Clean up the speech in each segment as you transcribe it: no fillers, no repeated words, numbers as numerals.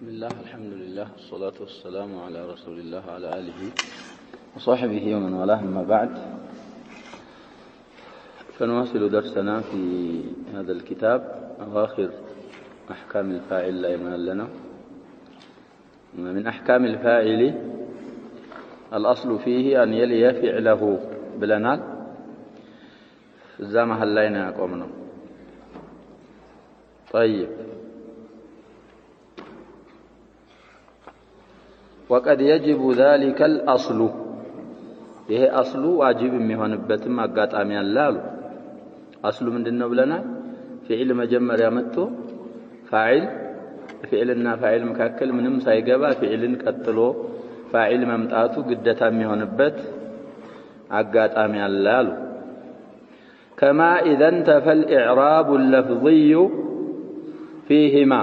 بسم الله الحمد لله والصلاة والسلام على رسول الله وعلى آله وصحبه ومن والاه أما بعد فنواصل درسنا في هذا الكتاب أواخر أحكام الفاعل لا يمن لنا. من أحكام الفاعل الأصل فيه أن يلي فعله بلنال الزامة هلينا قومنا. طيب وقد يجب ذلك الأصل ይሄ አስሉ ዋጅብ የሚሆንበትም አጋጣሚ አለ አሉ። አስሉ ምንድነው ብለናል? ፊዕል መጀመሪያ መጥቶ ፋዒል ፊዕልና ፋዒል መካከል ምንም ሳይገባ ፊዕልን ቀጥሎ ፋዒል መምጣቱ ግዴታ የሚሆንበት አጋጣሚ አለ አሉ። كما إذا انتفى الإعراب اللفظي فيهما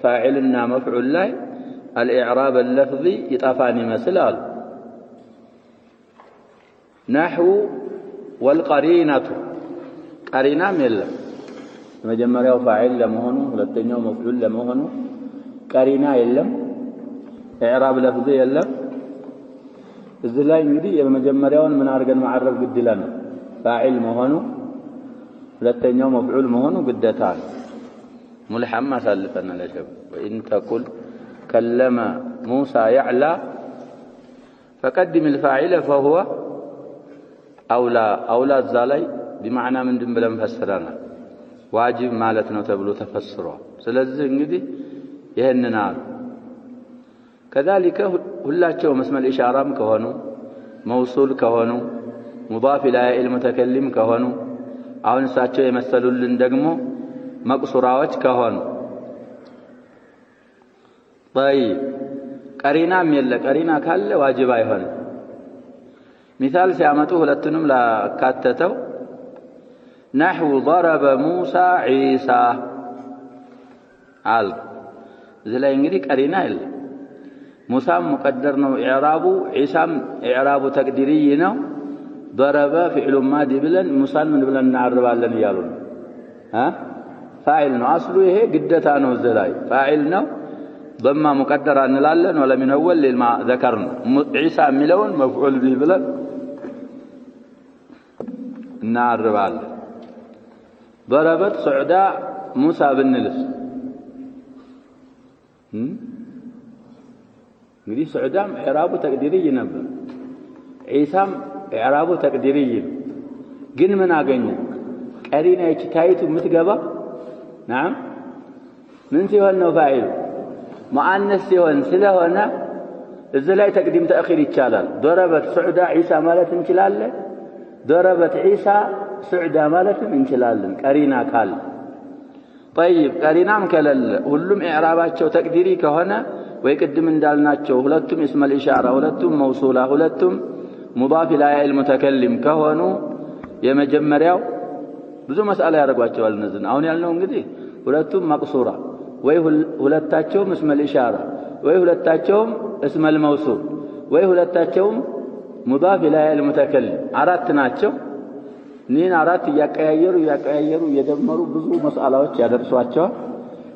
فاعلنا مفعول لا الإعراب اللفظي يطفاني مثال نحو والقرينة قرينة ملا مجمّرياو فاعل لمهنو ሁለተኛው مفعول لمهنو قرينة የለም إعراب لفظي የለም። እዚህ ላይ እንግዲህ የመጀመሪያውን ምን አድርገን ማዕረብ ግድ ይላል? ፋዒል መሆኑ ሁለተኛው مفعول መሆኑ ግዴታ ነው። ሙልሐም አሳልፈና ለሸብ وإن تقل كلم موسى يعلى فقدم الفاعل فهو أولى الزالي بمعنى من دم بلن فسرنا واجب مالتنا تبلو تفسره سلزه እንግዲህ ይሄንናል። كذلك ሁላቸው መስመ الإشارة ከሆኑ موصول ከሆኑ مضاف إلى المتكلم ከሆኑ አሁን እሳቸው የመሰሉልን ደግሞ መቅሱራዎች ከሆኑ طيب ቀሪናም የለ ቀሪና ካለ ዋጅብ አይሆንም። مثال ሲያመጡ ሁለቱንም ላካተተው نحو ضرب موسى عيسى አል እዚህ ላይ እንግዲህ ቀሪና የለ። ሙሳም ሙቀደር ነው ኢዕራቡ፣ ዒሳም ኢዕራቡ ተቅዲሪ ነው። ضرب فعل ماضي ብለን ሙሳን ምን ብለን እናርባለን እያሉ ነው። ፋዒል ነው አስሉ። ይሄ ግዴታ ነው። እዚህ ላይ ፋዒል ነው ضمة مقدرة نلالن ولا من أول لما ذكرنا. عيسى ملون مفعول به بلد النار ربال. ضربت سعداء موسى بالنلس. يقول سعداء إعرابه تقديري نبأ. عيسى إعرابه تقديري. قل من أغنى قرينا يتكايت متقبة. نعم من سوى النفاعل مؤنث ሲሆን ስለሆነ እዚህ ላይ ተቅዲም ተአኺር ይቻላል። ضربت سعداء عيسى ማለት እንችላለን። ضربت عيسى سعداء ማለትም እንችላለን ቀሪና ካለ። طيب ቀሪናም ከሌለ ሁሉም ኢዕራባቸው ተቅዲሪ ከሆነ ወይ ቅድም እንዳልናቸው ሁለቱም اسم الاشاره ሁለቱም موصولا ሁለቱም مضاف الى المتكلم ከሆኑ የመጀመሪያው ብዙ መስአላ ያደርጓቸዋል። እነዚህ አሁን ያልነው እንግዲህ ሁለቱም መቅሱራ ወይ ሁለታቸውም اسم الاشاره ወይ ሁለታቸውም اسم الموصول ወይ ሁለታቸውም مضاف الى المتكلم አራት ናቸው። እነዚህን አራት ያቀያየሩ እየደመሩ ብዙ መስአላዎች ያደርሷቸዋል።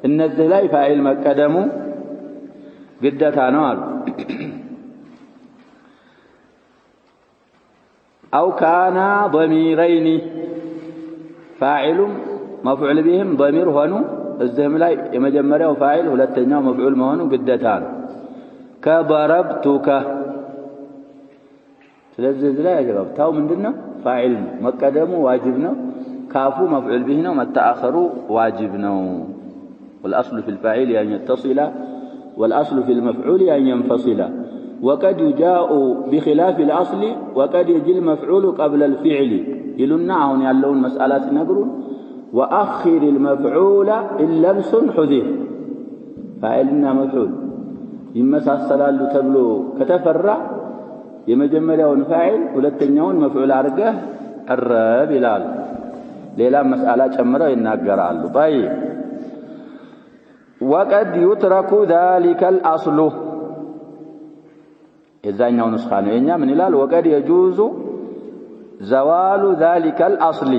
እነዚህ ላይ ፋዒል መቀደሙ ግዴታ ነው አሉ። أو كان ضميرين فاعل مفعول بهم ضمير ሆኑ እዚህም ላይ የመጀመሪያው ፋዒል ሁለተኛው መፍዑል መሆኑ ግዴታ ነው። ከضربتك ስለዚህ እዚህ ላይ ያጀባብታው ምንድነው? ፋዒል ነው መቀደሙ ዋጅብ ነው። ካፉ መፍዑል به ነው መተአኸሩ ዋጅብ ነው። والأصل في الفاعل أن يتصل والأصل في المفعول أن ينفصل وقد يجاء بخلاف الأصل وقد يجي المفعول قبل الفعل يلنا አሁን ያለውን መስአላት ነግሩን وأخر المفعول إن لبس حذف فاعلنا مفعول يمساسلالو ተብሎ ከተፈራ የመጀመሪያውን ፋዒል ሁለተኛውን መፍዑል አድርገህ ቀረብ ይላል። ሌላ መስአላ ጨምረው ይናገራሉ። طيب وقد يترك ذلك الأصل የዛኛው ንስኻ ነው። የኛ ምን ይላል? وقد يجوز زوال ذلك الأصل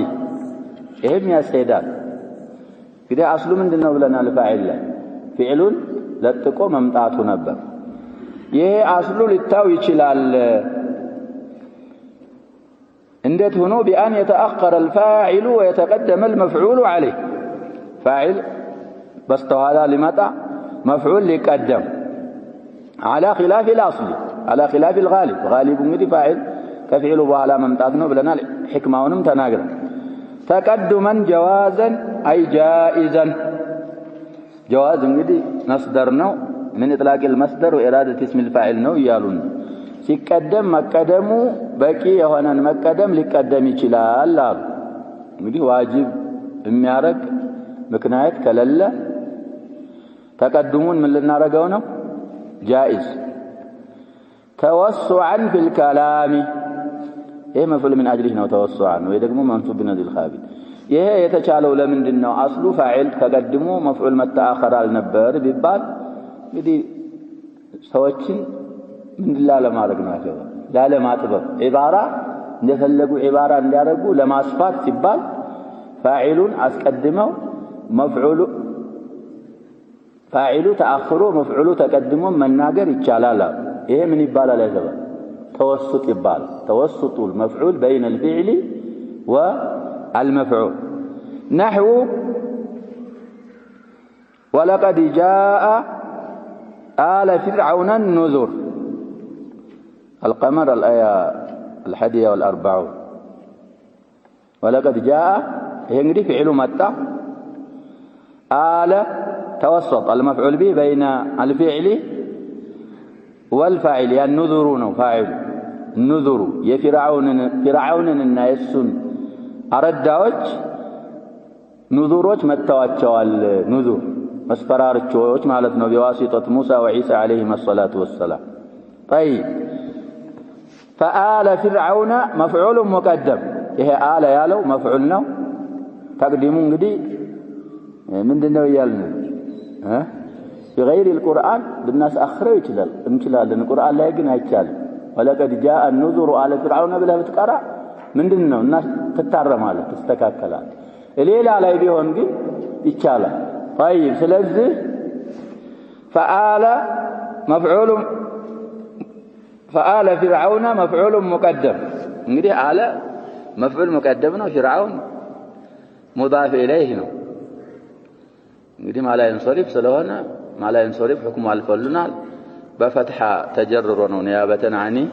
ይሄም ያስሄዳል። እንግዲህ አስሉ ምንድነው ብለናል? ፋዒል ላይ ፊዕሉን ለጥቆ መምጣቱ ነበር። ይሄ አስሉ ሊታው ይችላል። እንዴት ሆኖ بأن يتأخر الفاعل ويتقدم المفعول عليه فاعل በስተኋላ ሊመጣ مفعول ሊቀደም على خلاف الأصل على خلاف الغالب غالب እንግዲህ فاعل ከፊዕሉ በኋላ መምጣት ነው ብለናል። ሕክማውንም ተናግረን تقدما جوازا أي جائزا جواز እንግዲህ መስደር ነው من إطلاق المصدر وإرادة اسم الفاعل ነው ይያሉን ሲቀደም መቀደሙ በቂ የሆነን መቀደም ሊቀደም ይችላል አሉ። እንግዲህ ዋጅብ የሚያረግ ምክንያት ከሌለ ተቀድሙን ምን ልናረገው ነው? جائز توسعا في الكلام ይሄ መፍዑል من أجله ነው توسعا ወይ ደግሞ መንሱብ بنزل الخافض ይሄ የተቻለው ለምንድነው? አስሉ ፋዒል ተቀድሞ መፍዑል መተአኸር አልነበር ቢባል እንግዲህ ሰዎችን ምን ለማድረግ ነው ያለው? ላለማጥበብ ዒባራ እንደፈለጉ ዒባራ እንዲያደርጉ ለማስፋት ሲባል ፋዒሉን አስቀድመው ፋዒሉ ተአኽሮ መፍዑሉ ተቀድሞ መናገር ይቻላል። ይሄ ምን ይባላል? ያዘባ ተወሱጥ ይባላል። ተወሱጡ المفعول بين الفعل والمفعول نحو ولقد جاء آل فرعون النذر القمر الآية 41 ولقد جاء ينجري فعل متى آل توسط المفعول به بين الفعل والفاعل يعني النذرون فاعل النذر فرعون الناس أرداوج نذروج متواچوال نذر مسفرارچوች ማለት ነው بواسطة موسى وعيسى عليهما الصلاة والسلام طيب فآل فرعون مفعول مقدم ይሄ آل ያለው መፍዑል ነው ተቅዲሙ እንግዲህ ምንድነው ይያልን بغير القرآن ልናስአኽረው ይችላል እንችላለን ቁርአን ላይ ግን አይቻልም ولقد جاء النذر آل فرعون ብለህ ብትቀራ ምንድነው እና ትታረማለህ ትስተካከላለህ ሌላ ላይ ቢሆን ግን ይቻላል طيب ስለዚህ فآل مفعول فآل فرعون مفعول مقدم እንግዲህ آل مفعول مقدم ነው فرعون مضاف إليه ነው እንግዲህ ما لا ينصرف ስለሆነ ما لا ينصرف حكم አልፈልናል بفتحة تجرر ነው نيابة عني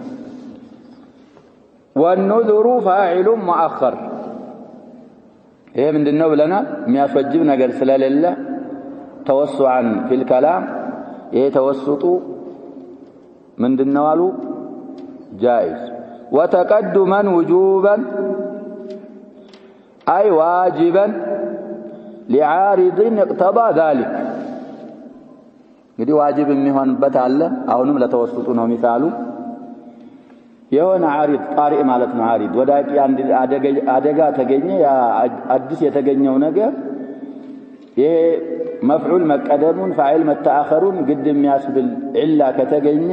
والنذر فاعل مؤخر ይሄ ምንድነው ብለናል የሚያስወጅብ ነገር ስለሌለ توسعا في الكلام ይሄ ተወስጡ ምንድነው አሉ جائز وتقدما وجوبا أي واجبا لعارض اقتضى ذلك እንግዲህ ዋጅብ የሚሆንበት አለ አሁንም ለተወስጡ ነው ሚሳሉ የሆነ ዓሪድ ጣሪእ ማለት ነው ዓሪድ ወዳቂ አንድ አደጋ ተገኘ ያ አዲስ የተገኘው ነገር ይሄ መፍዑል መቀደሙን ፋዒል መተአኸሩን ግድ የሚያስብል ኢላ ከተገኘ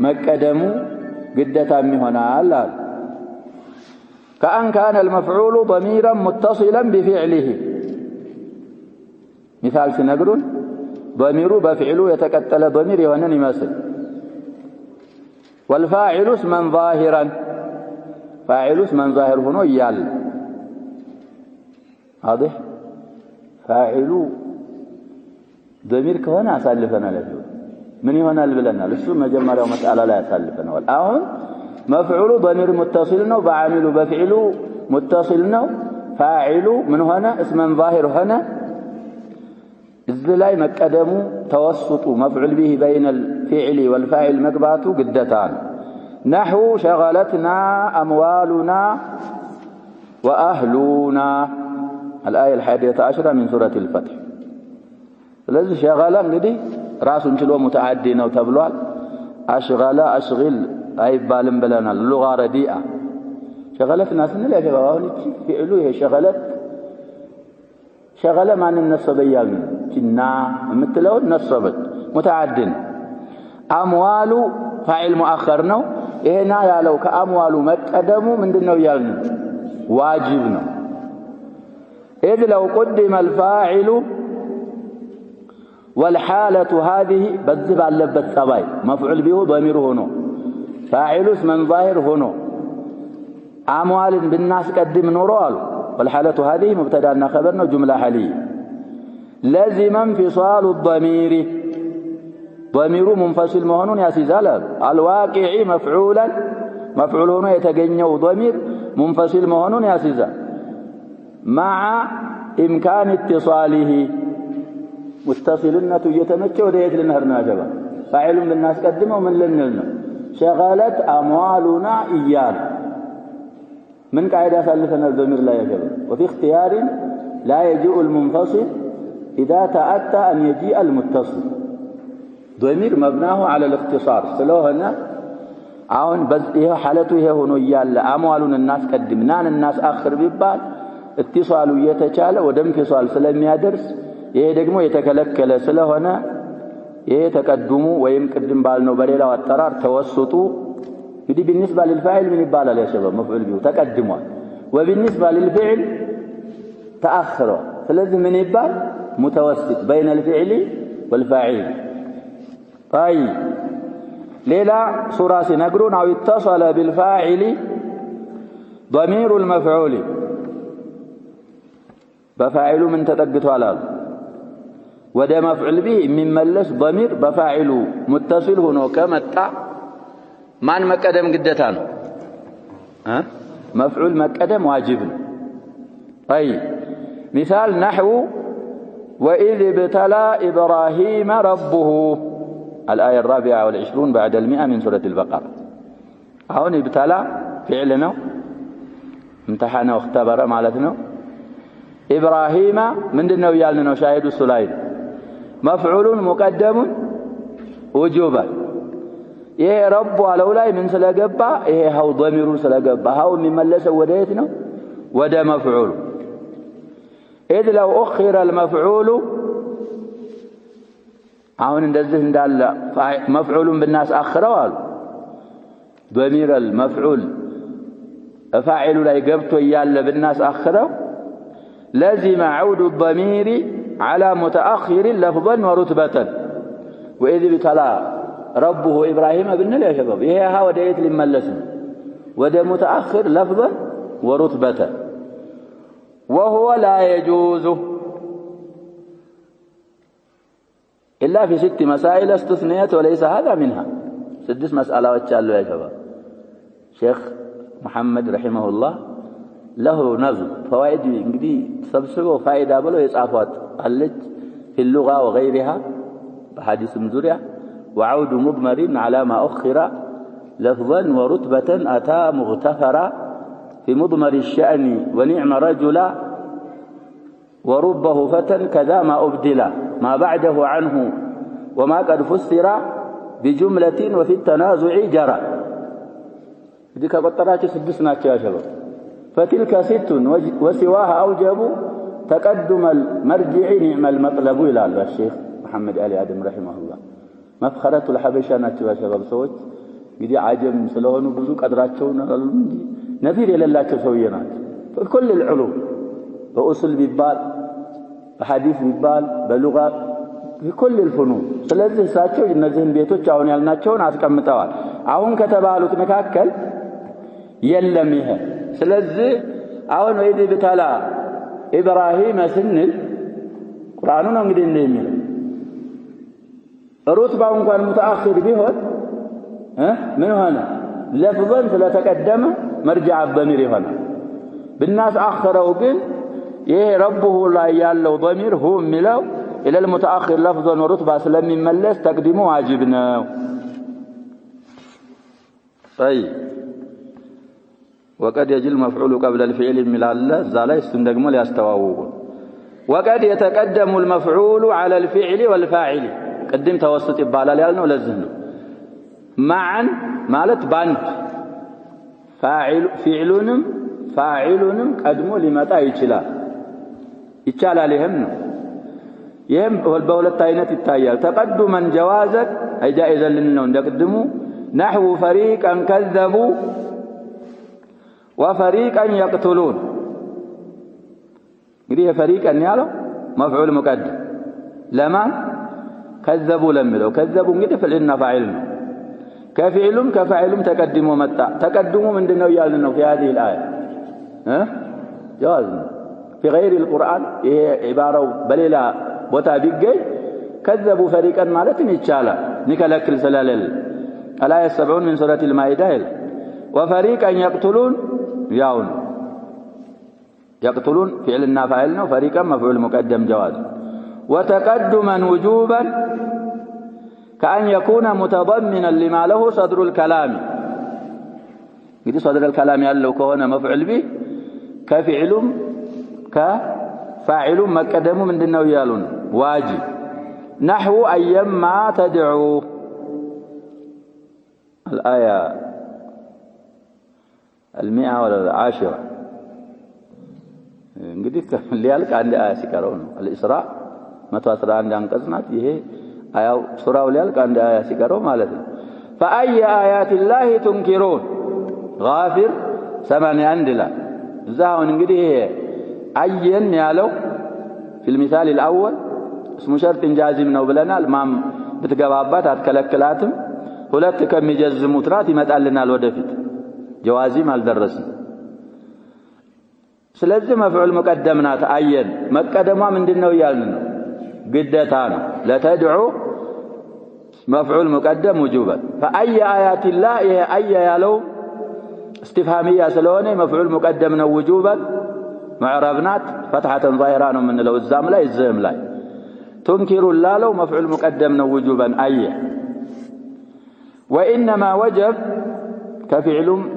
መቀደሙ ግዴታም ይሆናል አለ كأن كان المفعول ضميرا متصلا بفعله مثال سنقرون ضمير بفعله يتكتل ضمير يهنن يمثل والفاعل اسما ظاهرا فاعل اسما ظاهر هنا يال واضح فاعل ضمير كهنا أسالفنا له من هنا البلنا لسه مجمّر ومسألة لا يسالفنا والآن مفعول ضمير متصل وعامل بفعل متصل فاعل من هنا اسما ظاهر هنا الزلاي مقدمو توسط مفعول به بين الفعل والفاعل مقباتو قدتان نحو شغلتنا أموالنا وأهلنا الآية 11 من سورة الفتح الذي شغل እንግዲህ ራሱን ችሎ متعدي ነው ተብሏል أشغل أشغل አይባልም ብለናል لغة رديئة شغلتنا ስንል ያገባውን እቺ فعሉ ይሄ شغله ማን ነሰበ ያልን ጅና የምትለው ነሰበት متعدن أموال فاعل مؤخر ነው ይሄና ያለው ከአምዋሉ መቀደሙ ምንድነው ያልን ዋጅብ ነው إذ لو قدم الفاعل والحالة هذه بذب علبة الطباي مفعول به ضمير هنا فاعلس من ظاهر هنا أموال بالناس قدم نورال والحالة هذه مبتدأ خبرنا جملة حالية لازم انفصال الضمير ضمير منفصل مهنون يا سيزال الواقع مفعول هنا يتجنيه ضمير منفصل مهنون يا سيزال مع إمكان اتصاله متصلنة يتمشى وديت لنهرنا جبا فاعل بالناس قدمه من لنلنا شغلت أموالنا إيانا من قاعدة ثالثنا الضمير لا يجب وفي اختيار لا يجيء المنفصل إذا تأتى أن يجيء المتصل ضمير مبناه على الاختصار سلوهنا عون بس إيه حالته هي هنا يالا أموالنا الناس قدمنان الناس آخر ببال اتصالوا يتشال ودم فصال سلم يدرس ይሄ ደግሞ የተከለከለ ስለሆነ ይሄ ተቀድሙ ወይም ቅድም ባልነው በሌላው አጠራር ተወስጡ እንግዲህ بالنسبه للفاعل ምን ይባላል ያ ሸባብ መፍዑል ቢሁ ተቀድሟል وبالنسبه للفعل تاخر ስለዚህ ምን ይባል متوسط بين الفعل والفاعل طيب ሌላ ሱራ ሲነግሩን አው اتصل بالفاعل ضمير المفعول بفاعل من ተጠግቷል አሉ وده مفعول به من ملس ضمير بفاعل متصل هنا كمتا مان مقدم قدتا ها مفعول مقدم واجب طيب مثال نحو وإذ ابتلى إبراهيم ربه الآية 24 بعد 100 من سورة البقرة هون ابتلى فعلنا امتحانه واختبر مالتنا إبراهيم من دنو يالنا شاهد السلايد مفعول مقدم وجوبا ይሄ ረቡ አለው ላይ ምን ስለገባ ይሄ ሀው ضميሩ ስለገባ ሀው የሚመለሰው ወዴት ነው ወደ መፍዑል إذ لو أخر المفعول አሁን እንደዚህ እንዳለ መፍዑሉን بالناس አخረዋል ضمير المفعول فاعل ላይ ገብቶ ያለ بالناس አخረው لازم عود الضمير على متأخر لفظا ورتبة وإذ ابتلى ربه إبراهيم بن يا شباب هي ها وديت لملس وده متأخر لفظا ورتبة وهو لا يجوز إلا في 6 مسائل استثنيت وليس هذا منها 6 مسألة وتشالوا يا شباب شيخ محمد رحمه الله له نظم فوائد انجدي تسبسبوا فائدة بلو يصافات قلت في اللغة وغيرها بحديث مزوريا وعود مضمر على ما أخر لفظا ورتبة أتى مغتفرا في مضمر الشأن ونعم رجلا وربه فتى كذا ما أبدلا ما بعده عنه وما قد فسر بجملة وفي التنازع جرى ديك قطرات 6 ናቸው يا شباب فتلك 6 وسواها أوجب تقدم المرجع نعم المطلب إلى الشيخ محمد علي آدم رحمه الله مفخرة الحبشة ናቸው يا شباب ሰዎች እንግዲህ عجم ስለሆኑ ብዙ ቀድራቸውን እንጂ ነዚር የሌላቸው ሰውዬ ናቸው كل العلوم በኡሱል ቢባል በሐዲስ ቢባል በሉጋ በكل الفنون ስለዚህ እሳቸው እነዚህን ቤቶች አሁን ያልናቸውን አስቀምጠዋል አሁን ከተባሉት መካከል የለም ይሄ ስለዚህ አሁን ወይድ ብታላ ኢብራሂም ስንል ቁርአኑ ነው እንግዲህ እንደሚለው ሩትባው እንኳን متأخر ቢሆን ምን ሆነ ለፍظን ስለተቀደመ مرجع الضمير هنا بالناس اخروا ግን ይሄ ረብሁ ላይ ያለው ضمير هو የሚለው الى المتأخر لفظا ورتبه ስለሚመለስ ተቅዲሙ ዋጅብ ነው طيب وقد يجي المفعول قبل الفعل من الله زالي اسم ደግሞ ሊያስተዋውቁ وقد يتقدم المفعول على الفعل والفاعل قدم توسط ይባላል ያልነው ለዚህ ነው معا ማለት ባንድ فاعلንም ቀድሞ ሊመጣ ይችላል ይሄም ነው ይሄም በሁለት አይነት ይታያል ተቀድመን ጀዋዘት አይጃኢዘልን ነው እንደቀድሙ نحو فريقا كذبوا وفريقا يقتلون እንግዲህ فريقا ያለው مفعول مقدم لمن كذبوا لملوا كذبوا እንግዲህ ፍዕልና ፋዒል ነው ከፊዕሉም ከፋዒሉም ተቀድሞ መጣ ተቀድሞ ምንድነው ያልን ነው في هذه الآية جواز في غير القرآن ይሄ عبارة በሌላ ቦታ ቢገኝ كذبوا فريقا ማለትም ይቻላል ንከለክል ስለሌለ الآية 70 من سورة المائدة وفريقا يقتلون ياون يقتلون فعلنا فاعلنا وفريقا مفعول مقدم جواز وتقدما وجوبا كأن يكون متضمنا لما له صدر الكلام يدي صدر الكلام ያለው ከሆነ مفعول به كفعل كفاعل مقدم ምንድነው ያሉን واجب نحو أيما تدعو الآية 110 እንግዲህ ሊያልቅ አንድ አያ ሲቀረው ነው الإسراء 111 አንቀጽ ናት ይሄ አያው ሱራው ሊያልቅ አንድ አያ ሲቀረው ማለት ነው فأي آيات الله تنكرون غافر 81 لا እዛውን እንግዲህ ይሄ አየን ያለው في المثال الأول اسم شرط جازم ነው ብለናል ማም ብትገባባት አትከለክላትም ሁለት ከሚጀዝሙት ናት ይመጣልናል ወደፊት ጀዋዚም አልደረስም ስለዚህ መፍዑል ሙቀደም ናት አየን መቀደሟ ምንድነው ያልን ነው ግዴታ ነው ለተድዑ መፍዑል ሙቀደም ውጁበን فأي آيات الله أي ያለው استفهامية ስለሆነ መፍዑል ሙቀደም ነው ውጁበን معربنات فتحة ظاهرة ነው የምንለው እዛም ላይ እዚህም ላይ تنكر ላለው መፍዑል ሙቀደም ነው ውጁበን አየ وإنما وجب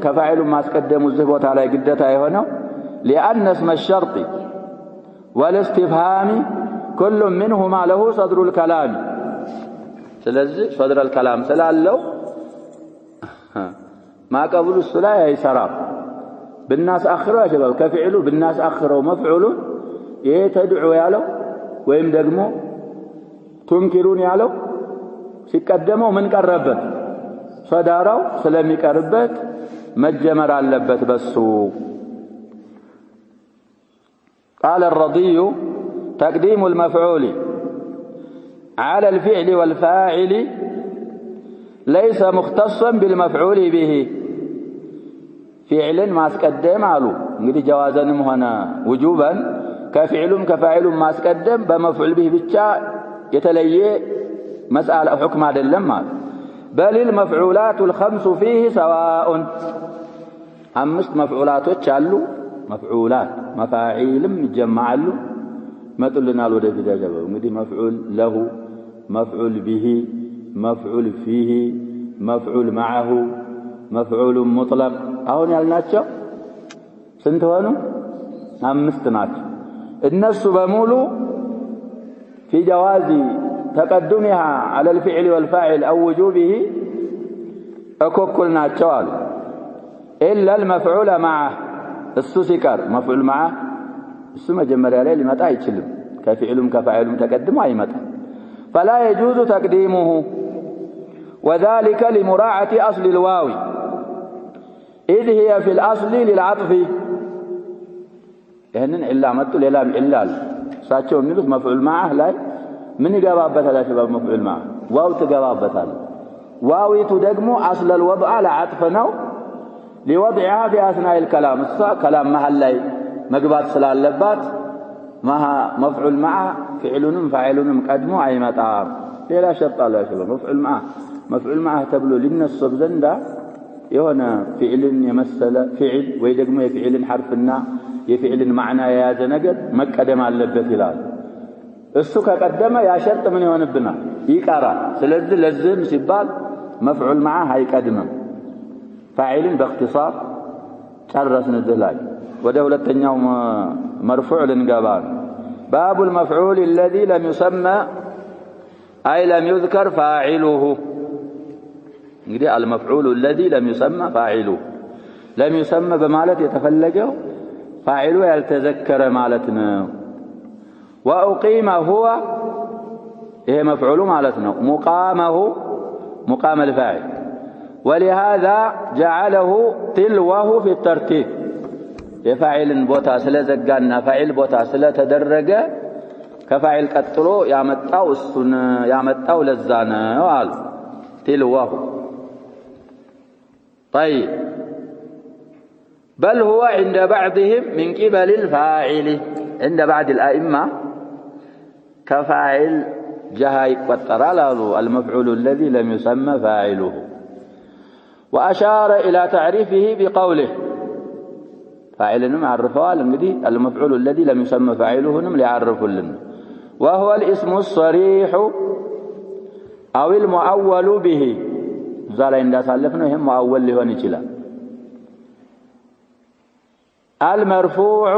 كفاعل ما اسقدموا እዚህ ቦታ ላይ ግዴታ የሆነው لأن اسم الشرط والاستفهام كل منهما له صدر الكلام ስለዚህ صدر الكلام ስላለው ما قبل الصلاة يسرى بالناس أخروا يا شباب كفعل بالناس أخروا مفعول يتدعو ያለው ወይም ደግሞ تنكرون ያለው ሲቀደመው ምን ቀረበት صدارው ስለሚቀርበት መጀመር አለበት በሱ قال الرضي تقديم المفعول على الفعل والفاعل ليس مختصا بالمفعول به فعل ما اسقدم قالوا እንግዲህ ጀዋዘንም ሆነ ውጁባን ከፊዕሉም ከፋዒሉም ማስቀደም በመፍዑል به ብቻ የተለየ መስአለ ሁክም አይደለም ማለት بل المفعولات الخمس فيه سواء አምስት መፍዑላቶች አሉ مفعولات مفاعيلም ይጀማዓሉ መጥልናል ወደፊት ያጀበው እንግዲህ مفعول له مفعول به مفعول فيه مفعول معه مفعول مطلق አሁን ያልናቸው ስንት ሆኑ አምስት ናቸው እነሱ በሙሉ في جواز تقدمها على الفعل والفاعل أو وجوبه أكوكل ناتشوال إلا المفعول معه السوسيكار مفعول معه السمى جمر عليه لمتى يتشلم كفعلهم كفاعلهم تقدموا أي متى فلا يجوز تقديمه وذلك لمراعاة أصل الواو إذ هي في الأصل للعطف ይሄንን ኢላ መጡ ሌላም ኢላል ሳቸው የሚሉት መፍዑል ማህ ላይ ምን ይገባበታል አሽባብ መፍዑል ማህ ዋው ትገባበታል ዋዊቱ ደግሞ አስለ الوضع ለዓጥፍ ነው لوضعها في اثناء الكلام እሷ كلام መሃል ላይ መግባት ስላለባት ማህ መፍዑል ማህ فعلንም فاعلንም ቀድሞ አይመጣም ሌላ ሸርጥ አለ አሽባብ መፍዑል ማህ ተብሎ ሊነሰብ ዘንዳ የሆነ ፊዕልን የመሰለ ፊዕል ወይ ደግሞ የፊዕልን ሐርፍና የፊዕልን ማዕና የያዘ ነገር መቀደም አለበት ይላል እሱ ከቀደመ ያ ሸርጥ ምን ይሆንብናል ይቀራል ስለዚህ ለዚህም ሲባል መፍዑል ማዓ አይቀድምም ፋዒልን باختصار ጨረስን እዚህ ወደ ሁለተኛው مرفوع ልንገባ باب المفعول الذي لم يسمى أي لم يذكر فاعله እንግዲህ المفعول الذي لم يسمى فاعله لم يسمى በማለት የተፈለገው فاعل يلتذكر مالتنا وأقيم هو هي مفعول مالتنا مقامه مقام الفاعل ولهذا جعله تلوه في الترتيب የፋዒልን ቦታ ስለዘጋና ፋዒል ቦታ ስለተደረገ ከፋዒል ቀጥሎ ያመጣው እሱን ያመጣው ለዛ ነው አሉ تلوه طيب بل هو عند بعضهم من قبل الفاعل عند بعض الأئمة كفاعل جها يقطر المفعول الذي لم يسمى فاعله وأشار إلى تعريفه بقوله فاعل معرفه لنجدي المفعول الذي لم يسمى فاعله ليعرف لنا وهو الاسم الصريح أو المؤول به زال عند سالفنا هم مؤول له نجلا المرفوع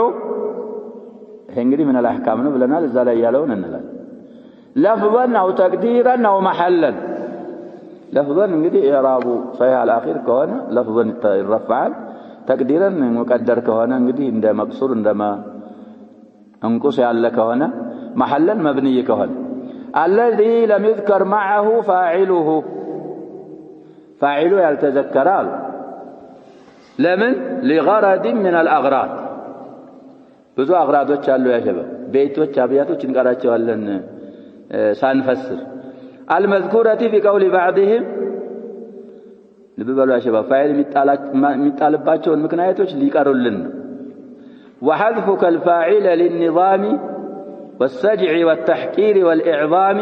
هنجري من الأحكام نبلنا زال يالون نلا لفظا أو تقديرا أو محلا لفظا نجدي إعراب صحيح الأخير كهنا لفظا الرفع تقديرا مقدر كهنا نجدي عند مقصور عندما انقص على كهنا محلا مبني كهنا الذي لم يذكر معه فاعله فاعله يتذكر لمن لغرض من الأغراض ብዙ አግራዶች አሉ ያሸበ ቤቶች አብያቶች እንቀራቸዋለን ሳንፈስር المذكورة في قول بعضهم ልብበሉ ያሸበ ፋይል የሚጣልባቸውን ምክንያቶች ሊቀሩልን وحذفك الفاعل للنظام والسجع والتحقير والإعظام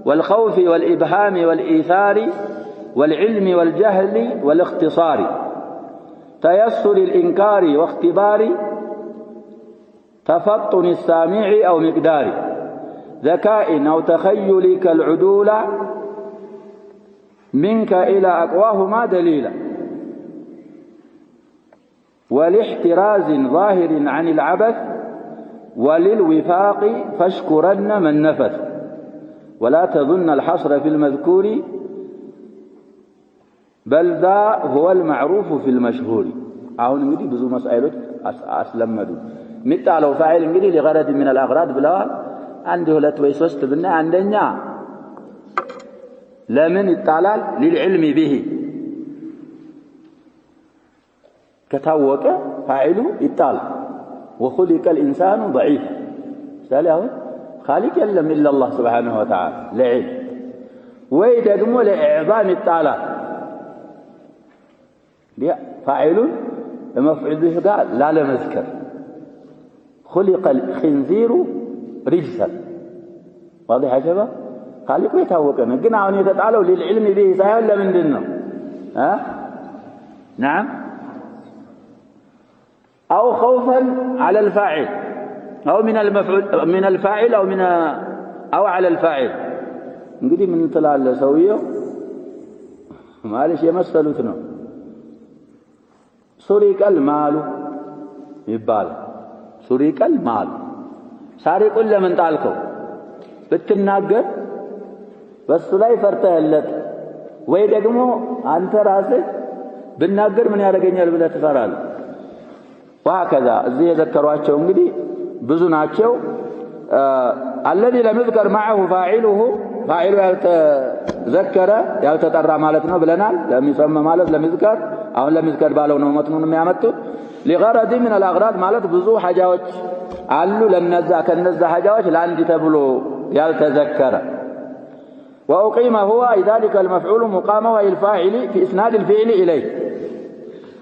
والخوف والإبهام والإيثار والعلم والجهل والاختصار تيسر الإنكار واختبار تفطن السامع أو مقدار ذكاء أو تخيل كالعدول منك إلى أقواهما دليلا والاحتراز ظاهر عن العبث وللوفاق فاشكرن من نفث ولا تظن الحصر في المذكور بل ذا هو المعروف في المشهور አሁን እንግዲህ ብዙ መስአይሎች አስለመዱ ሚጣለው ፋይል እንግዲህ لغرض من الأغراض ብለዋል አንድ ሁለት ወይ ሶስት ብና አንደኛ ለምን ይጣላል للعلم به ከታወቀ ፋይሉ ይጣላል وخلق الإنسان ضعيفا سأله خالق يلم إلا الله سبحانه وتعالى لعلم ويدقموا لإعظام التعالى فاعل مفعول به قال لا لمذكر خلق الخنزير رجسا واضح يا شباب خالق يتوقنا قلنا عن يتعالوا للعلم به سهل من دينه ها نعم أو خوفا على الفاعل أو من المفعول من الفاعل أو على الفاعل نقدي من طلع لسويه معلش يمثلوتنا سرق المال يبال سرق المال سارق لمن طالكو بتناገር በሱ ላይ ፈርተህለት ወይ ደግሞ አንተ ራስህ ብናገር ምን ያደርገኛል ብለህ ትፈራለህ وهكذا እዚህ የዘከሯቸው እንግዲህ ብዙ ናቸው الذي لم يذكر معه فاعله فاعله ያልተዘከረ ያልተጠራ ማለት ነው ብለናል ለሚሰማ ማለት ለምዝከር አሁን ለምዝከር ባለው ነው መጥኑን የሚያመጡት لغرض من الأغراض ማለት ብዙ ሐጃዎች አሉ ለነዛ ከነዛ ሐጃዎች ለአንድ ተብሎ ያልተዘከረ وأقيم هو ذلك المفعول مقامه الفاعل في إسناد الفعل إليه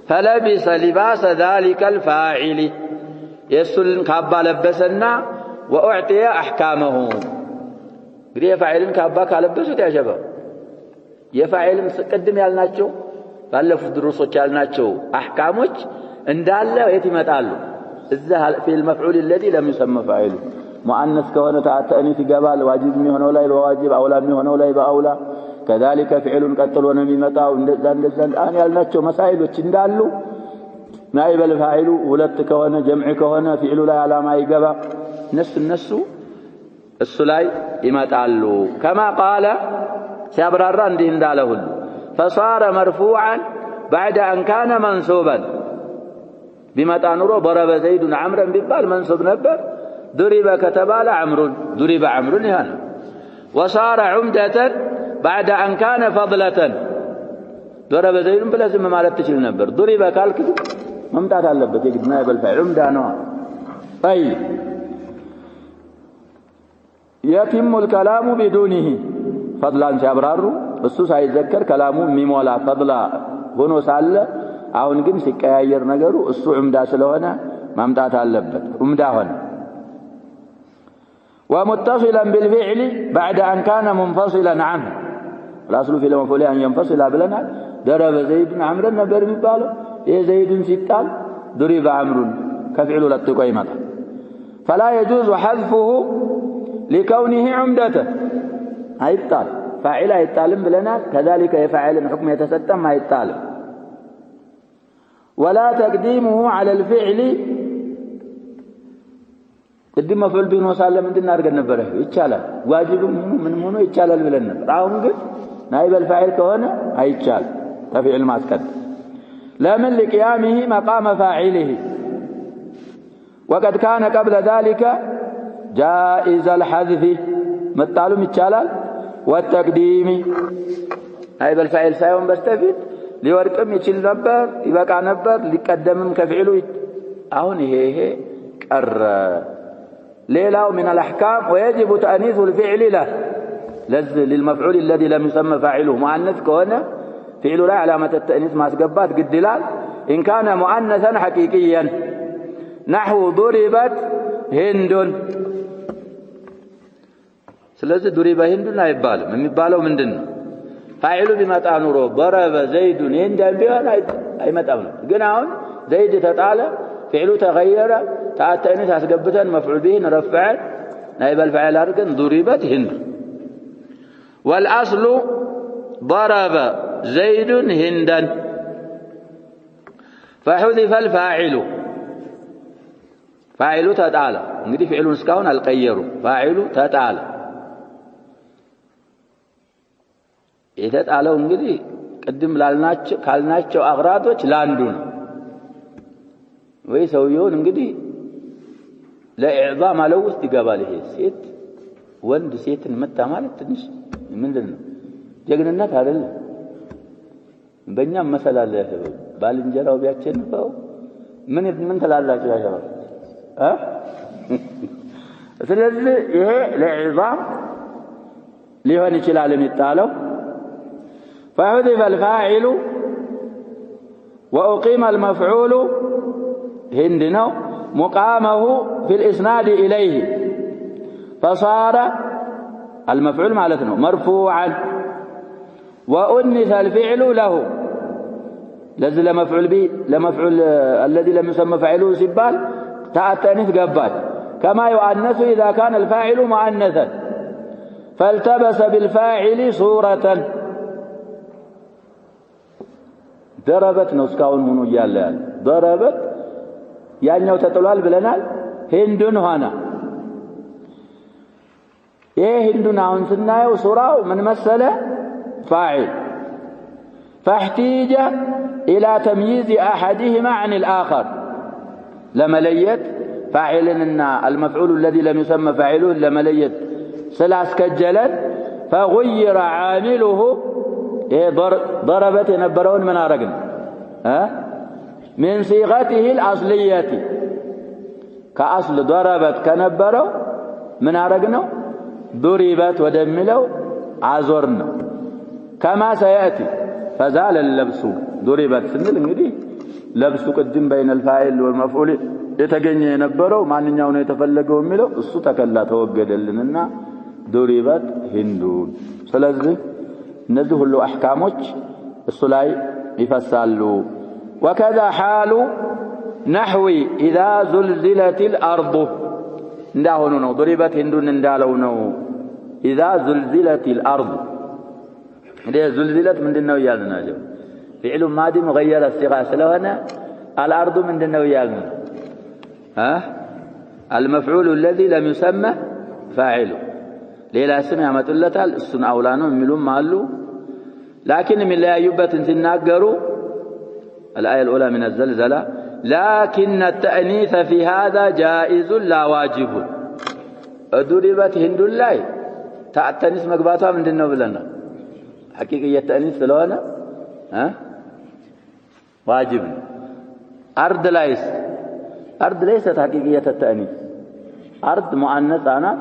فلبس لباس ذلك الفاعل يسل كابا لبسنا وأعطي أحكامه قريه فاعل كابا كالبسوا يا شباب يفاعل قدم يالناچو ባለፉት ድሩሶች ያልናቸው አህካሞች እንዳለ የትመጣሉ እዛ في المفعول الذي لم يسمى فاعله مؤنث ከሆነ ተአኒት ይገባል ዋጅብ የሚሆነው ላይ በዋጅብ አውላ የሚሆነው ላይ በአውላ كذلك فعل ቀጥሎ ነው የሚመጣው እንደዛ አን ያልናቸው መሳኢሎች እንዳሉ ናይብ الفاعل ሁለት ከሆነ ጀምዕ ከሆነ فعل ላይ አላማ ይገባ እነሱ እሱ ላይ ይመጣሉ كما قال ሲያብራራ እንዲህ እንዳለ ሁሉ فصار مرفوعا بعد أن كان منصوبا بمتى نرو ضرب زيد عمرا ببال منصوب نبر ضرب كتبال عمرو ضرب عمرو هنا وصار عمدة بعد أن كان فضلة ضرب زيد بلا زم ما لتشيل نبر ضرب قال كده ممتاز على لبت يجد نائب الفاعل عمدة نوع طيب يتم الكلام بدونه فضلا ሲያብራሩ እሱ ሳይዘከር ከላሙ የሚሞላ ፈضላ ሆኖ ሳለ አሁን ግን ሲቀያየር ነገሩ እሱ ዑምዳ ስለሆነ ማምጣት አለበት ዑምዳ ሆነ ومتصلا بالفعل بعد أن كان منفصلا عنه الأصل في المفعول أن ينفصل بلنا ضرب زيد عمرو ነበር የሚባለው ይሄ ዘይድን ሲጣል ضرب عمرو ከፍዕሉ ለጥቆ ይመጣ فلا يجوز حذفه لكونه عمدته አይጣል فاعل አይጣልም ብለናል كذلك يفعل الحكم يتستم አይጣልም ولا تقديمه على الفعل قدم مفعول به وصال ምንድን አድርገን ነበር ይቻላል ዋጅብም ምን ሆኖ ይቻላል ብለን ነበር አሁን ግን نائب الفاعل ከሆነ አይቻል ተፍዒል ማስቀድ لمن لقيامه مقام فاعله وقد كان قبل ذلك جائز الحذف مطالم ይቻላል والتقديم نائب الفاعل ሳይሆን በስተፊት ሊወርቅም ይችል ነበር ይበቃ ነበር ሊቀደምም ከፍዒሉ አሁን ይሄ ቀረ ليلاو من الأحكام ويجب تأنيث الفعل له للمفعول الذي لم يسمى فاعله مؤنث كونه فعل لا علامة التأنيث ما سقبات قد دلال إن كان مؤنثا حقيقيا نحو ضربت هند سلسل ضرب هند لا يبال من يبالو من دن فاعل بما تعنوره ضرب زيد هند أي متأمن قناون زيد تتعالى فعله تغير تأنيث أسقبتن مفعول به نرفع نائب الفاعل أركن ضربت هند والأصل ضرب زيد هندا فحذف الفاعل فاعل تتعالى እንግዲህ فعلون እስካሁን አልቀየሩ فاعل تتعالى የተጣለው እንግዲህ ቅድም ካልናቸው አግራዶች ላንዱ ነው ወይ ሰውየውን እንግዲህ ለኢዕዛም አለው ውስጥ ይገባል ይሄ ሴት ወንድ ሴትን መታ ማለት ትንሽ ምንድነው ጀግንነት አይደለም በእኛም መሰላል ባልንጀራው ቢያቸንፈው ምን ተላላችሁ ያሻው ስለዚህ ይሄ ለኢዕዛም ሊሆን ይችላል የሚጣለው فحذف الفاعل وأقيم المفعول هندنا مقامه في الإسناد إليه فصار المفعول معناته مرفوعا وأنث الفعل له لازم مفعول به لمفعول الذي لم يسمى فاعله سبال تأنيث قبات كما يؤنث إذا كان الفاعل مؤنثا فالتبس بالفاعل صورة ضربت نسكاون هنا يالله ضربت ያኛው ተጥሏል ብለናል ሂንዱን ሆነ ይሄ ሂንዱን አሁን ስናየው ሱራው ምን መሰለ فاعل فاحتيج الى تمييز احدهما عن الاخر لمليت فاعلنا المفعول الذي لم يسمى فاعله لمليت سلاسكجلت فغير عامله ضربت የነበረውን ምን አረግን من صيغته الأصلية كأصل ضربت كنبرو من عرقنا ضربت ودملو عزرنا كما سيأتي فزال اللبس ضربت سنل انجدي لبس قدم بين الفاعل والمفعول يتجني ينبرو ما ننيون يتفلقوا ملو السو تكلا توقد لنا ضربت هندون سلازي نزه له أحكامك السلاي يفسالو وكذا حال نحو إذا زلزلت الأرض نداهنو ضربت هندون ندالونو إذا زلزلت الأرض إذا زلزلت من دنو يالنا جو فعل ماضي مغير الصيغة سلونا الأرض من دنو يالنا المفعول الذي لم يسمى فاعله ليلا اسم يا متلتا السن أولانو ملون مالو لكن من لا يبت تناقروا الآية الأولى من الزلزلة لكن التأنيث في هذا جائز لا واجب ضربت هند الله تأنيث مقباتها من دنو بلنا حقيقية التأنيث سلوانا واجب أرض ليست حقيقية التأنيث أرض مؤنث أنا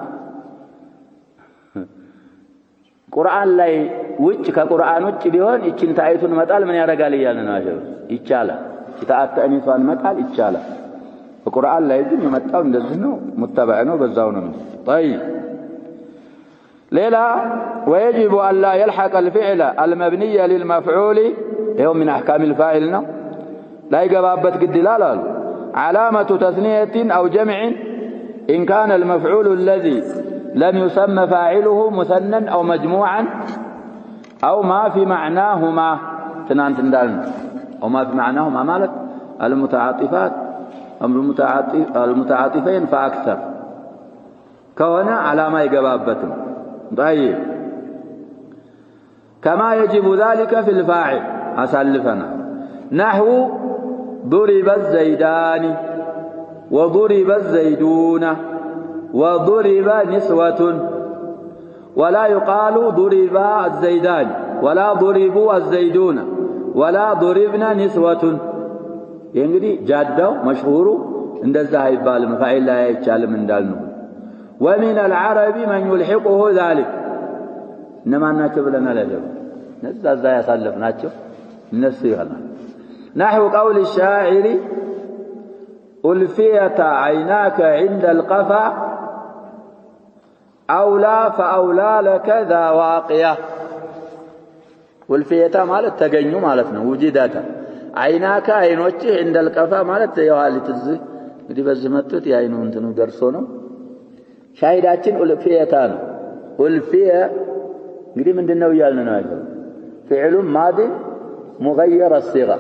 ቁርአን ላይ ውጭ ከቁርአን ውጭ ቢሆን እቺን ታይቱን መጣል ምን ያደርጋል ይያልን ነው አጀብ ይቻላል ተአተኒቷን መጣል ይቻላል በቁርአን ላይ ግን የመጣው እንደዚህ ነው ሙተበዕ ነው በዛው ነው طيب ሌላ ويجب ان لا يلحق الفعل المبني للمفعول يوم من احكام الفاعل ነው لا يغبابت ግድ ይላል አሉ علامه تثنيه او جمع ان كان المفعول الذي لم يسمى فاعله مثنى او مجموعا او ما في معناهما تنانت እንዳልን او ما في معناهما ማለት المتعاطفات المتعاطفين فاكثر كونه علامه يغبابتم طيب كما يجب ذلك في الفاعل اسلفنا نحو ضرب الزيدان وضرب الزيدون وضرب نسوة ولا يقال ضرب الزيدان ولا ضربوا الزيدون ولا ضربنا نسوة እንግዲህ ጃዳው መሽሁሩ እንደዛ አይባልም ፋኢል ላይ አይቻልም እንዳልነው ومن العرب من يلحقه ذلك انما ናቸው ብለናል አይደል ነዛ ያሳለፍናቸው እነሱ ይሆናል نحو قول الشاعر ألفيت عيناك عند القفا أولى فأولى لك ذا واقية ألفيت ማለት ተገኙ ማለት ነው وجدت عيناك عينوچህ عند القفا ማለት የዋሊት እዚህ እንግዲህ በዚህ መጥቶት ያይኑ እንትኑ ደርሶ ነው ሻሂዳችን ألفيت ነው ألفي እንግዲህ ምንድነው ይያልን ነው አይደል فعل ماضي مغير الصيغه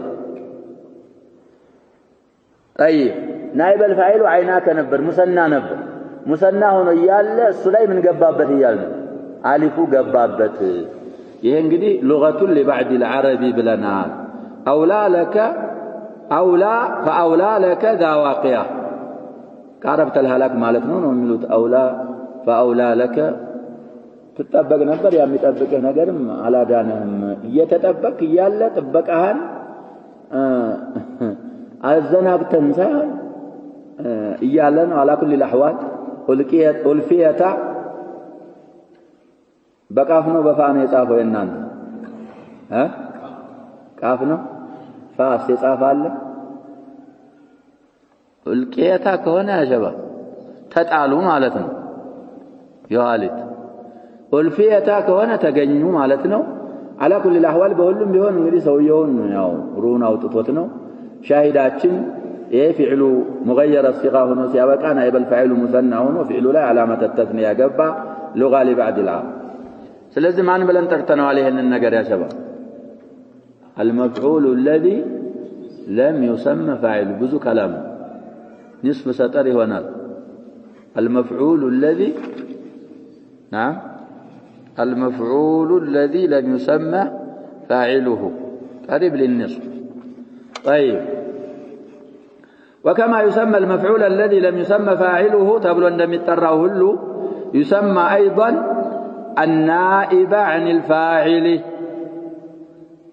طيب نائب الفاعل عيناك ነበር ሙሰና ነበር ሙሰና ሆኖ ይያለ እሱ ላይ ምን ገባበት ይያል አሊፉ ገባበት ይሄ እንግዲህ لغة لبعض العرب ብለናል اولى لك اولى فاولى لك ذا واقية قربت الهلاك ማለት ነው ነው የሚሉት اولى فاولى لك ተጠበቅ ነበር የሚጠብቅህ ነገርም አላዳነህም እየተጠበቅ ይያለ ጥበቃህን አዘናብተን ሳይሆን እያለ ነው على كل الاحوال ألفيت በቃፍ ነው በፋ ነው የጻፈው እናንተ ቃፍ ነው ፋስ የጻፋለ ألقيت ከሆነ ያጀባ ተጣሉ ማለት ነው የዋሊት ألفيت ከሆነ ተገኙ ማለት ነው على كل الاحوال በሁሉም ቢሆን እንግዲህ ሰውየውን ያው ሩን አውጥቶት ነው شاهداتين ايه فعل مغير الصيغه هنا سيبقى نائب الفاعل مثنى هنا فعل لا علامه التثنيه جبا لغه لبعد العام ስለዚህ ማን ብለን ጠርተናል ይሄንን ነገር ያ شباب المفعول الذي لم يسمى فاعل ብዙ كلام نصف سطر ይሆናል المفعول الذي نعم المفعول الذي لم يسمى فاعله قريب للنصف طيب وكما يسمى المفعول الذي لم يسمى فاعله تبلو عندما يتطروا له يسمى ايضا النائب عن الفاعل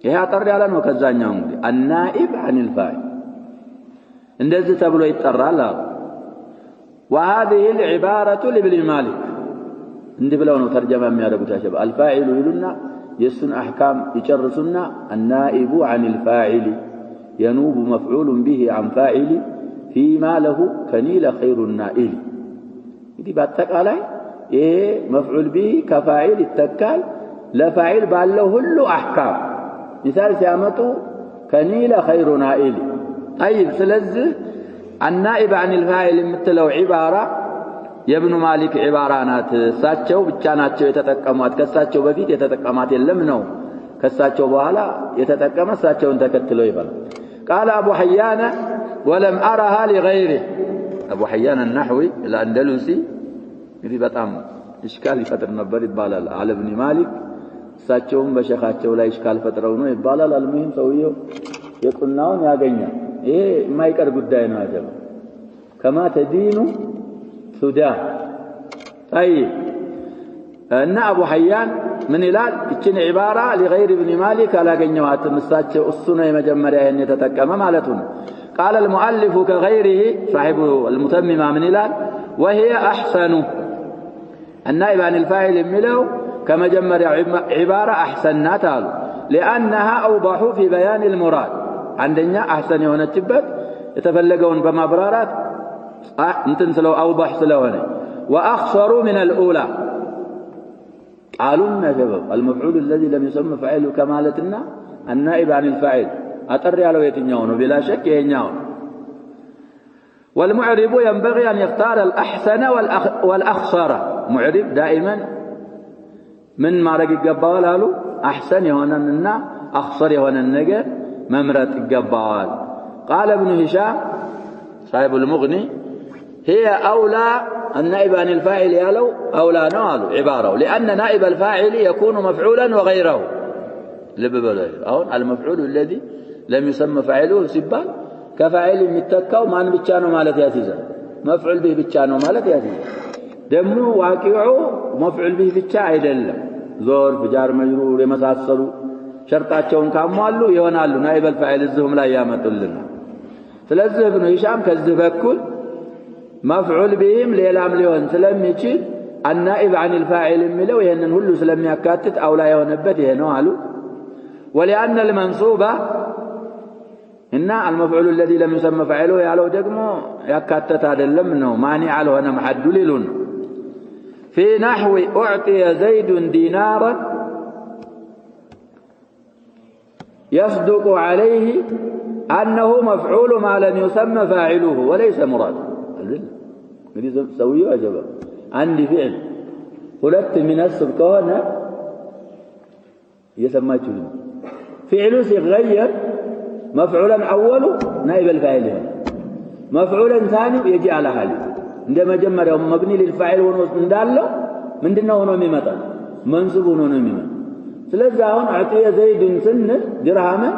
ይሄ አጠር ያለ ነው ከዛኛው እንግዲህ النائب عن الفاعل እንደዚህ ተብሎ ይጠራል وهذه العباره لابن مالك እንዲህ ብለው ነው ተርጀማ የሚያደርጉት ያሸባ الفاعل ይሉና የሱን አህካም ይጨርሱና النائب عن الفاعل ينوب مفعول به عن فاعل فيما له كنيل خير النائل دي በአጠቃላይ ይሄ مفعول به كفاعل ይተካል ለፋعل ባለው ሁሉ አህካም مثال ሲያመጡ كنيل خير نائل طيب ስለዚህ النائب عن الفاعل የምትለው عباره የኢብኑ ማሊክ عباره ናት እሳቸው ብቻ ናቸው የተጠቀሟት ከሳቸው በፊት የተጠቀማት የለም ነው ከሳቸው በኋላ የተጠቀመ እሳቸውን ተከትሎ ይባላል قال ابو حيان ولم ارها لغيره ابو حيان النحوي الاندلسي እንግዲህ በጣም እስካል ይፈጥር ነበር ይባላል على ابن مالك እሳቸውም በሸኻቸው ላይ እስካል ፈጥረው ነው ይባላል አልሙሂም ሰውየው የቁናውን ያገኛል ይሄ የማይቀር ጉዳይ ነው አይደል كما تدين سودان طيب እና አቡ ሐያን ምን ይላል እቺን ዒባራ لغير ابن مالك አላገኘዋትም እሳቸው እሱ ነው የመጀመሪያ ይሄን የተጠቀመ ማለት ነው قال المؤلف كغيره صاحب المتممه من ይላል وهي احسن النائب عن الفاعل يميلو كما جمر عبارة أحسنات قالوا لأنها أوضح في بيان المراد عندنا أحسن هنا تبت يتفلقون بمبرارات انتنسلوا أوضح سلوهن وأخصر من الأولى قالوا يا شباب المفعول الذي لم يسمى فاعله كمالتنا النائب عن الفاعل أطر على يتنيون بلا شك ينيون والمعرب ينبغي أن يختار الأحسن والأخصر معرب دائما من ما رقي قبال قالوا أحسن يهوننا أخصر يهون النجر ممرت قبال قال ابن هشام صاحب المغني هي أولى النائب عن الفاعل يالو أولى نالو عبارة لأن نائب الفاعل يكون مفعولا وغيره المفعول الذي لم يسمى فاعله سبال كفاعل متكاو مان بيتشانو مالت ياتيزا مفعول به بيتشانو مالت ياتيزا دمو واقعو مفعول به ብቻ አይደለም ظرف جار مجرور የመሳሰሉ ሸርጣቸውን ካሟሉ ይሆናሉ ናኢብ الفاعل እዚህም ላይ ያመጡልና ስለዚህ ኢብኑ ሂሻም ከዚህ በኩል مفعول بهم ሌላም ሊሆን ስለሚችል النائب عن الفاعل የሚለው ይሄንን ሁሉ ስለሚያካትት አውላ የሆነበት ይሄ ነው አሉ ولأن المنصوبة إن المفعول الذي لم يسمى فاعله يالو دقمو يكاتت አይደለም ነው مانع አልሆነም حد ሊሉን في نحو أعطي زيد دينارا يصدق عليه أنه مفعول ما لم يسمى فاعله وليس مراد እንግዲህ ሰውየው አጀባ አንድ فعل ሁለት የሚነስብ ከሆነ እየሰማችሁ ነው فعل ሲغير مفعولا أوله نائب الفاعل مفعولا ثاني يجي على حاله عند مجمرياو مبني للفاعل ونوس እንዳለው ምንድነው ሆኖ የሚመጣው منصوب ሆኖ ነው የሚመጣው ስለዚህ አሁን አጥየ ዘይድን ስንል ድርሃምን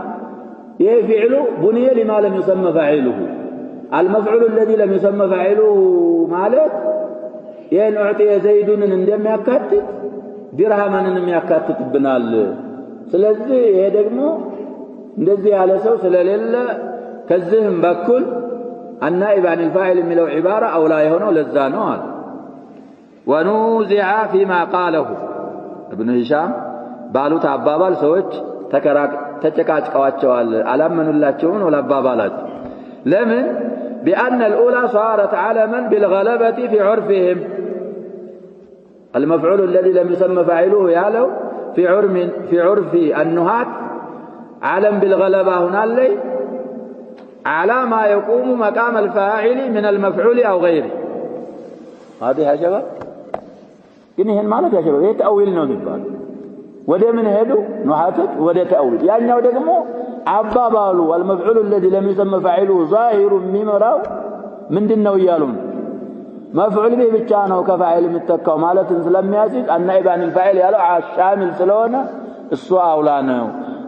ይሄ فعل بني لما لم يسمى فاعله المفعول الذي لم يسمى فاعله ማለት ይሄን አጥየ ዘይድን እንደሚያካትት ድርሃምንም ያካትትብናል ስለዚህ ይሄ ደግሞ እንደዚህ ያለ ሰው ስለሌለ ከዚህም በኩል النائب عن الفاعل የሚለው عبارة أولى የሆነው ለዛ ነው አለ ونوزع فيما قاله ابن هشام ባሉት አባባል ሰዎች ተጨቃጭቀዋቸዋል አላመኑላቸውም ነው ለአባባላቸው ለምን بأن الأولى صارت علما بالغلبة في عرفهم المفعول الذي لم يسمى فاعله يالو في عرف النهاة علم بالغلبة هنا اللي على ما يقوم مقام الفاعل من المفعول أو غيره هذه يا شباب إنهن مالك يا شباب يتأويل نوذبان وده من هدو نحاتت وده تأويل يعني وده كمو عبا بالو المفعول الذي لم يسمى فاعله ظاهر ممراو من دنو يالون مفعول به بتشانه كفاعل متكاو مالت سلم ياسيس النائب عن الفاعل يالو شامل سلونه السؤال أولانه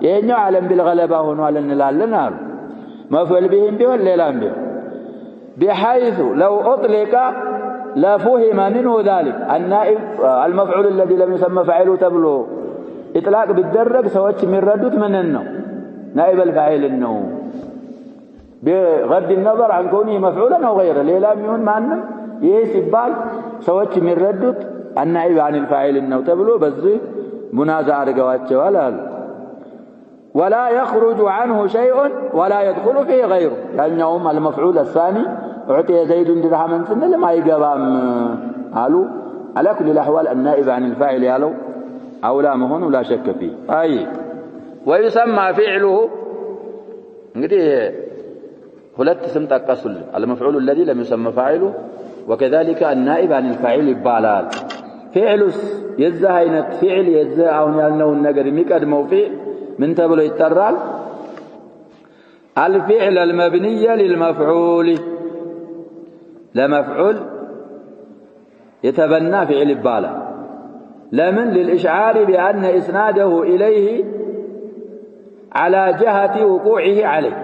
يهنيو علم بالغلبة هنا لنلالنا مفعول بهم بيون ليلان بيون بحيث لو أطلق لفهم منه ذلك النائب المفعول الذي لم يسمى فاعله تبلو إطلاق بالدرج سوتش من ردت من النوم نائب الفاعل النوم بغض النظر عن كونه مفعولا أو غيره ليلان بيون معنى يسبال سوتش من ردت النائب عن الفاعل النوم تبلو بس منازع رقواتش ولا يخرج عنه شيء ولا يدخل فيه غيره لأنهم المفعول الثاني أعطي زيد درهما سنة لما يقبام قالوا على كل الأحوال النائب عن الفاعل قالوا أولى مهون ولا شك فيه ويسمى فعله እንግዲህ ሁለት ስም ጠቀሱል المفعول الذي لم يسمى فاعله وكذلك النائب عن الفاعل ይባላል فعلس የዚህ አይነት فعل የዚህ አሁን ያልነውን ነገር የሚቀድመው فعل من تبلو يترال الفعل المبني للمفعول لمفعول يتبنى فعل البالا لمن للإشعار بأن إسناده إليه على جهة وقوعه عليه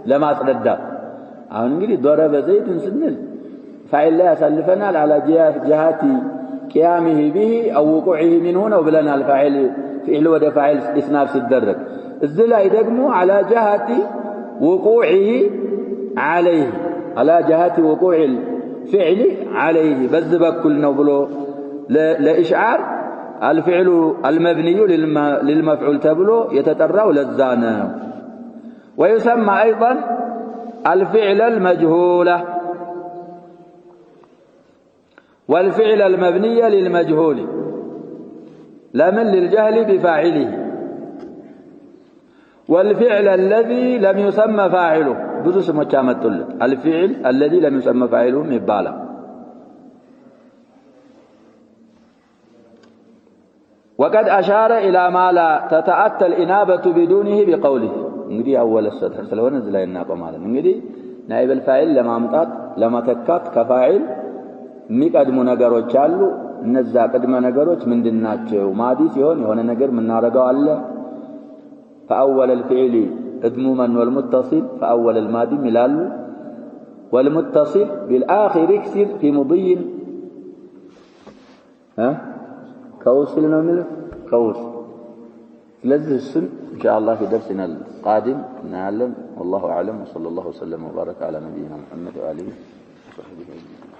لما أصدد نقول ضرب زيد سنل فعل لا يسلفنا على جهة قيامه به أو وقوعه من هنا وبلنا الفاعل فعل وده فاعل إسناف سيدرك الزلا يدقمو على جهة وقوعه عليه على جهة وقوع الفعل عليه بذبك كل نوبلو لإشعار الفعل المبني للمفعول تبلو يتطرى للزانة. ويسمى أيضا الفعل المجهولة والفعل المبني للمجهول لمن للجهل بفاعله، والفعل الذي لم يسمى فاعله ብዙ ስሞች አመጡለት። الفعل الذي لم يسمى فاعله ይባላል። وقد أشار إلى ما لا تتأتى الإنابة بدونه بقوله እንግዲህ أول السطر ስለሆነ እዚህ ላይ እናቆማለን። እንግዲህ نائب الفاعل ለማምጣት ለማተካት ከፋዒል የሚቀድሙ ነገሮች አሉ። እነዛ ቅድመ ነገሮች ምንድናቸው? ማዲ ሲሆን የሆነ ነገር ምናረጋው አለ። فأول الفعل اضموما والمتصل فأول الماضي ملال والمتصل بالآخر اكسر في مضي كوصل نمل كوص. لذي السن إن شاء الله في درسنا القادم نعلم. والله أعلم وصلى الله وسلم وبارك على نبينا محمد وآله وصحبه أجمعين.